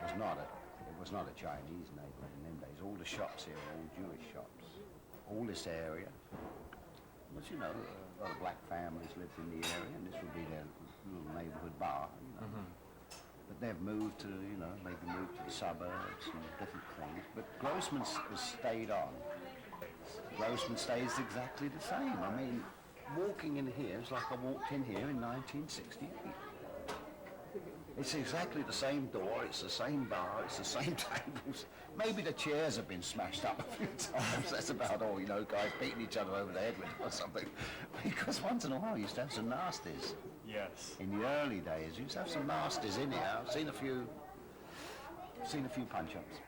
It was not a Chinese neighborhood in them days. All the shops here were all Jewish shops. All this area was, you know, a lot of black families lived in the area, and this would be their little neighborhood bar, you know. But they've moved to, you know, maybe moved to the suburbs and different things. But Grossman has stayed on. Grossman stays exactly the same. I mean, walking in here is like I walked in here in 1968. It's exactly the same door, it's the same bar, it's the same tables. Maybe the chairs have been smashed up a few times, that's about all, you know, guys beating each other over the head with it or something. Because once in a while you used to have some nasties. Yes. In the early days, you used to have some nasties in here. I've seen a few punch-ups.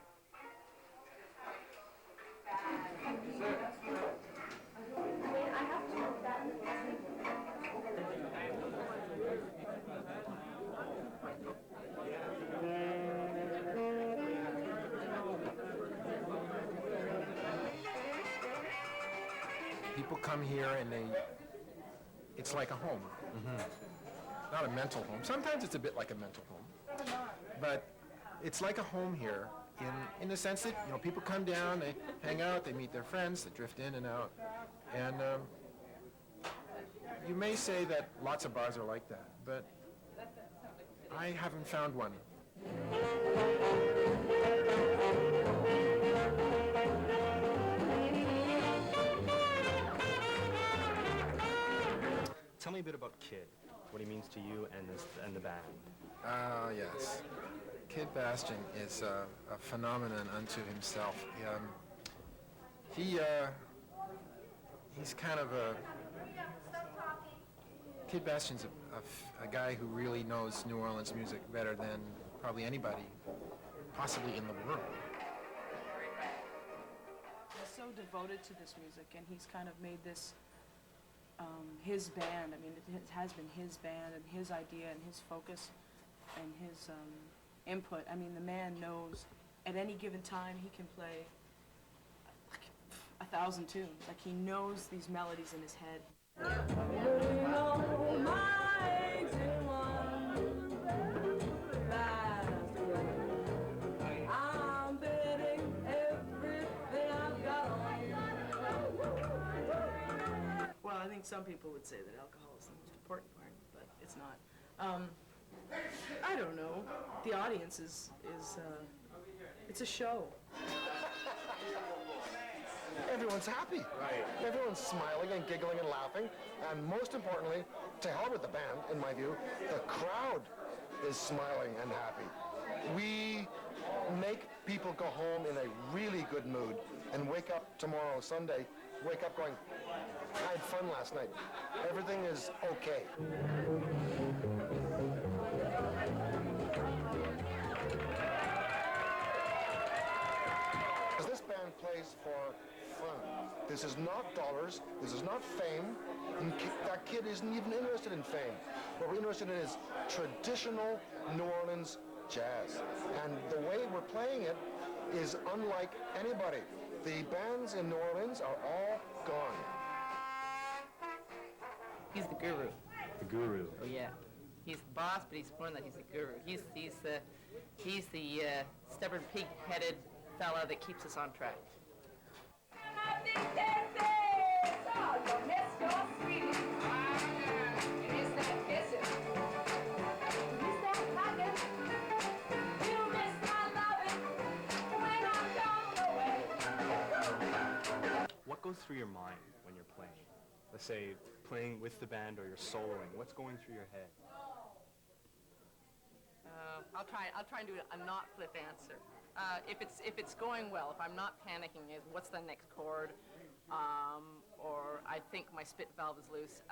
People come here and it's like a home. Not a mental home. Sometimes it's a bit like a mental home. But it's like a home here in the sense that, you know, people come down, they hang out, they meet their friends, they drift in and out. And you may say that lots of bars are like that, but I haven't found one. Tell me a bit about Kid, what he means to you and the band. Yes. Kid Bastien is a phenomenon unto himself. He's kind of Kid Bastien's a guy who really knows New Orleans music better than probably anybody, possibly in the world. He's so devoted to this music, and he's kind of made this his band. I mean, it has been his band and his idea and his focus and his input. I mean, the man knows at any given time he can play like 1,000 tunes. Like, he knows these melodies in his head. Well, I think some people would say that alcohol is the most important part, but it's not. I don't know. The audience is it's a show. Everyone's happy. Right. Everyone's smiling and giggling and laughing. And most importantly, to hell with the band, in my view, the crowd is smiling and happy. We make people go home in a really good mood and wake up tomorrow, Sunday, wake up going, I had fun last night. Everything is okay. This band plays for fun. This is not dollars. This is not fame. And that kid isn't even interested in fame. What we're interested in is traditional New Orleans jazz. And the way we're playing it is unlike anybody. The bands in New Orleans are all gone. He's the guru. The guru. Oh yeah, he's the boss, but he's more than that. He's the guru. He's the stubborn, pig-headed fella that keeps us on track. What goes through your mind when you're playing? Let's say playing with the band or you're soloing. What's going through your head? I'll try and do a not flip answer. If it's going well, if I'm not panicking, is what's the next chord, or I think my spit valve is loose.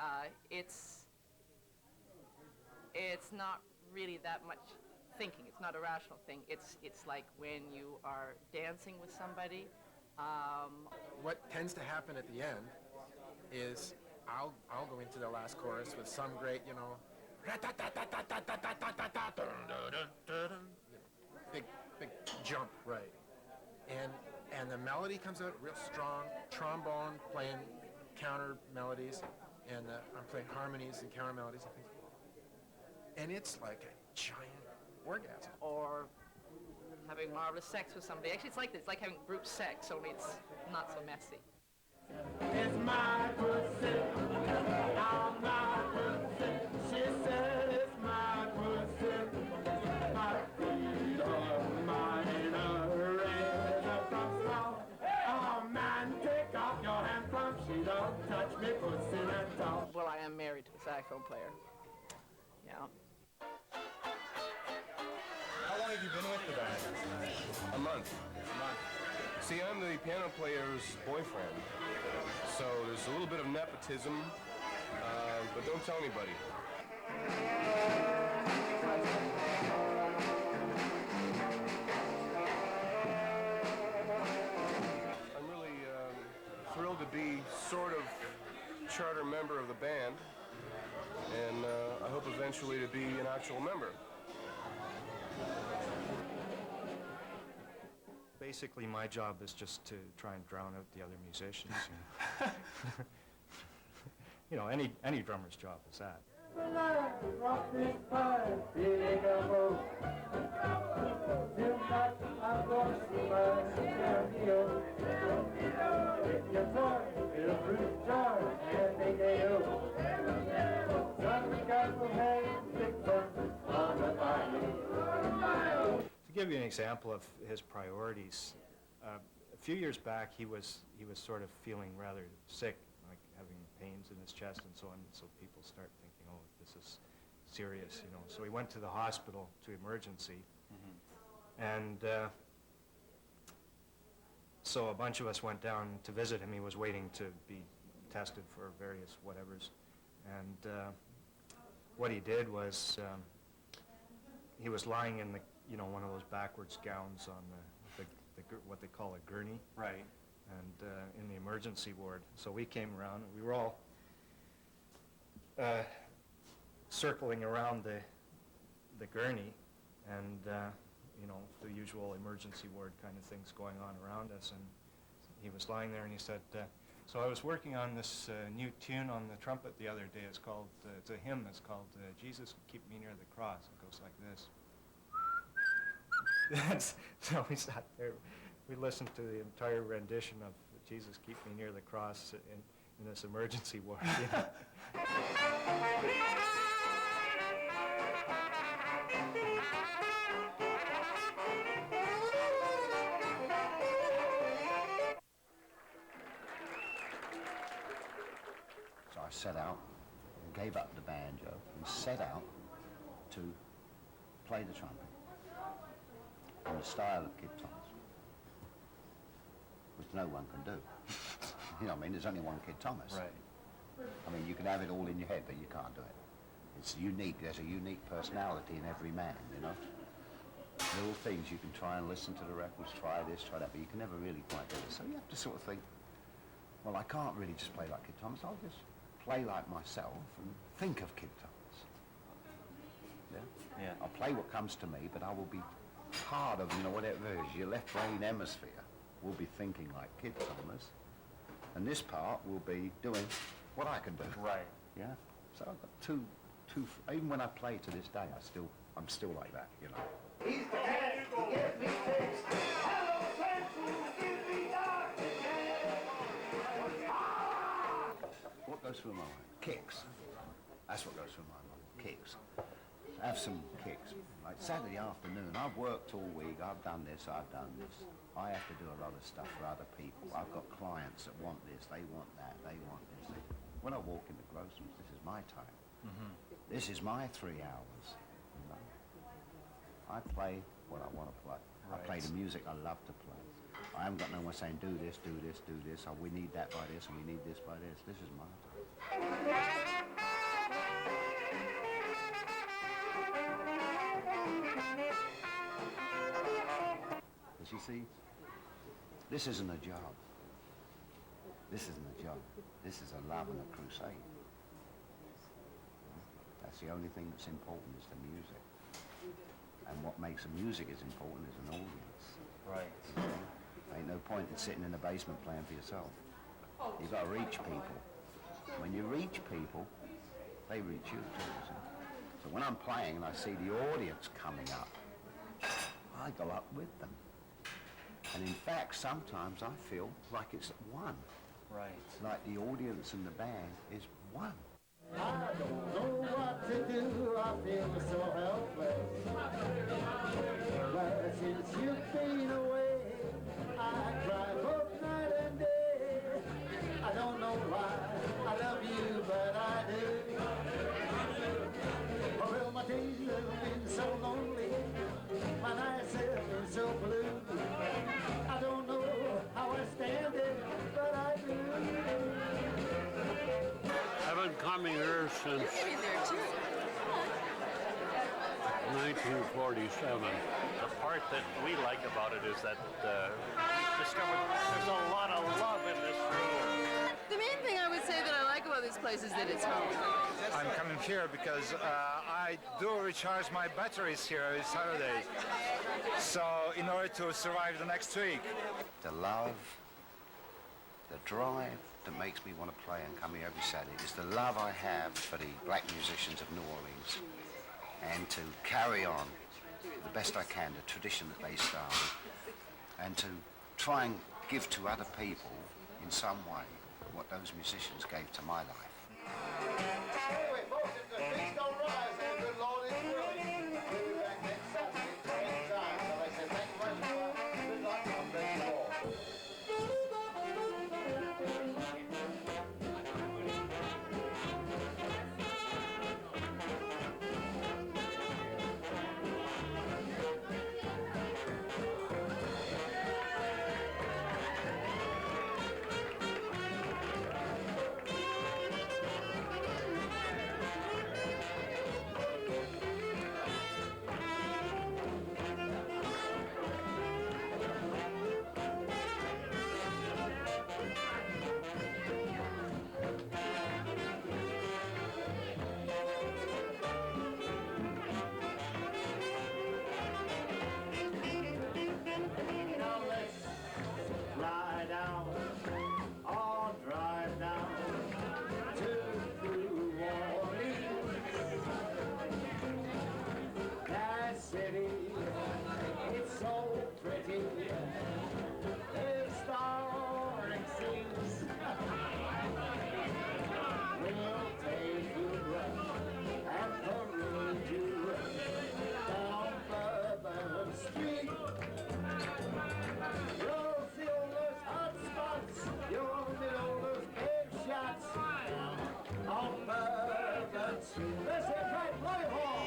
It's not really that much thinking. It's not a rational thing. It's like when you are dancing with somebody. What tends to happen at the end is I'll go into the last chorus with some great, you know, big jump, right? And the melody comes out real strong, trombone playing counter melodies, and I'm playing harmonies and counter melodies and things. And it's like a giant orgasm. Or having marvelous sex with somebody. Actually, it's like this. It's like having group sex, only it's not so messy. It's my pussy, I'm my pussy. She said it's my pussy. My feet are mine, red from small. Oh man, take off your hand from she don't touch me pussy at all. Well, I am married to a saxophone player. Yeah. How long have you been with the band? A month. See, I'm the piano player's boyfriend, so there's a little bit of nepotism, but don't tell anybody. I'm really thrilled to be sort of charter member of the band, and I hope eventually to be an actual member. Basically, my job is just to try and drown out the other musicians. You know, any drummer's job is that. To give you an example of his priorities, a few years back he was sort of feeling rather sick, like having pains in his chest and so on, so people start thinking, oh, this is serious, you know. So he went to the hospital, to emergency, and so a bunch of us went down to visit him. He was waiting to be tested for various whatevers, and what he did was he was lying in the, you know, one of those backwards gowns on the what they call a gurney. Right. And in the emergency ward. So we came around, and we were all circling around the gurney, and you know, the usual emergency ward kind of things going on around us. And he was lying there, and he said, so I was working on this new tune on the trumpet the other day. It's called, it's a hymn. It's called Jesus Keep Me Near the Cross. It goes like this. So we sat there. We listened to the entire rendition of Jesus Keep Me Near the Cross in this emergency ward. You know? So I set out and gave up the banjo and set out to play the trumpet in the style of Kid Thomas, which no one can do. You know what I mean? There's only one Kid Thomas. Right. I mean, you can have it all in your head, but you can't do it. It's unique. There's a unique personality in every man, you know? Little things, you can try and listen to the records, try this, try that, but you can never really quite do it. So you have to sort of think, well, I can't really just play like Kid Thomas. I'll just play like myself and think of Kid Thomas. Yeah? Yeah. I'll play what comes to me, but I will be part of, you know, whatever it is, your left brain hemisphere will be thinking like Kid Thomas, and this part will be doing what I can do. Right. Yeah. So I've got two. Even when I play to this day, I'm still like that, you know. He's the man who gives me things. Hello, friends who give me darkness. What goes through my mind? Kicks. That's what goes through my mind. Kicks. Have some kicks. Like Saturday afternoon, I've worked all week, I've done this, I've done this. I have to do a lot of stuff for other people. I've got clients that want this, they want that, they want this. When I walk into groceries, this is my time. This is my 3 hours. You know? I play what I want to play. I play the music I love to play. I haven't got no one saying, do this, do this, do this. Oh, we need that by this, and we need this by this. This is my time. But you see, this isn't a job. This isn't a job. This is a love and a crusade. That's the only thing that's important is the music. And what makes a music is important is an audience. Right. You know? Ain't no point in sitting in the basement playing for yourself. You've got to reach people. When you reach people, they reach you too. See? So when I'm playing and I see the audience coming up, I go up with them. And in fact, sometimes I feel like it's one. Right. Like the audience and the band is one. I don't know what to do, I feel so helpless. But since you've been away, I cry both night and day. I don't know why I love you, but I do. Oh, well, my days have been so lonely, my nights have been so blue. I don't know how I stand it, but I do. I've been coming here since 1947. The part that we like about it is that we discovered there's a lot of love in this room. The main thing I would say that I like about this place is that it's home. I'm coming here because I do recharge my batteries here every Saturday. So in order to survive the next week. The love, the drive that makes me want to play and come here every Saturday is the love I have for the black musicians of New Orleans, and to carry on the best I can the tradition that they started, and to try and give to other people in some way what those musicians gave to my life. Anyway, folks, if the trees don't rise, then good Lord is willing. We'll be back next Saturday, same time. So I say thank you very much. Good luck. God bless you all. Now let's fly down or drive down to New Orleans. That city, it's so pretty. Historic scenes. We'll take you and parade you down Bourbon Street. You'll see all those hot spots, you'll meet all those big shots on Bourbon Street. Let's hear right, play horn.